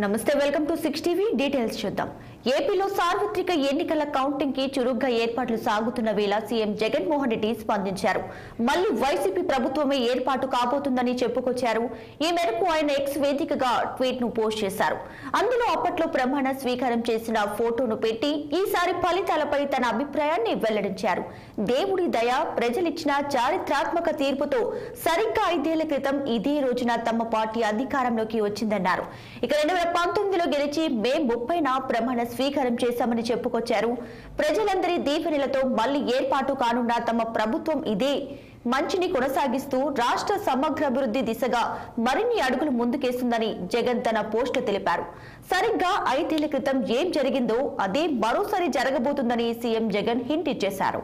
నమస్తే welcome to 6 TV details చూద్దాం. ఏపీలో సార్వత్రిక ఎన్నికల కౌంటింగ్ కి చురుగ్గా ఏర్పాట్లు సాగుతున్న వేళ సీఎం జగన్మోహన్ రెడ్డి స్పందించారు. మళ్లీ వైసీపీ ప్రభుత్వమే ఏర్పాటు కాబోతుందని చెప్పుకొచ్చారు. ఈ మేరకు ఆయన ఎక్స్ వేదికగా ట్వీట్ ను పోస్ట్ చేశారు. అందులో అప్పట్లో ప్రమాణ స్వీకారం చేసిన ఫోటోను పెట్టి ఈసారి ఫలితాలపై తన అభిప్రాయాన్ని వెల్లడించారు. దేవుడి దయ, ప్రజలిచ్చిన చారిత్రాత్మక తీర్పుతో సరిగ్గా 5 ఏళ్ల క్రితం ఇదే రోజున తమ పార్టీ అధికారంలోకి వచ్చిందన్నారు. ఇక 2019లో గెలిచి మే 30న ప్రమాణ స్వీకారం చేశామని చెప్పుకొచ్చారు. ప్రజలందరి దీవెనలతో మళ్లీ ఏర్పాటు కానున్న తమ ప్రభుత్వం ఇదే మంచిని కొనసాగిస్తూ రాష్ట్ర సమగ్రాభివృద్ధి దిశగా మరిన్ని అడుగులు ముందుకేస్తుందని జగన్ తన పోస్టులో తెలిపారు. సరిగ్గా 5 ఏళ్ల క్రితం ఏం జరిగిందో అదే మరోసారి జరగబోతుందని సీఎం జగన్ హింట్ ఇచ్చేశారు.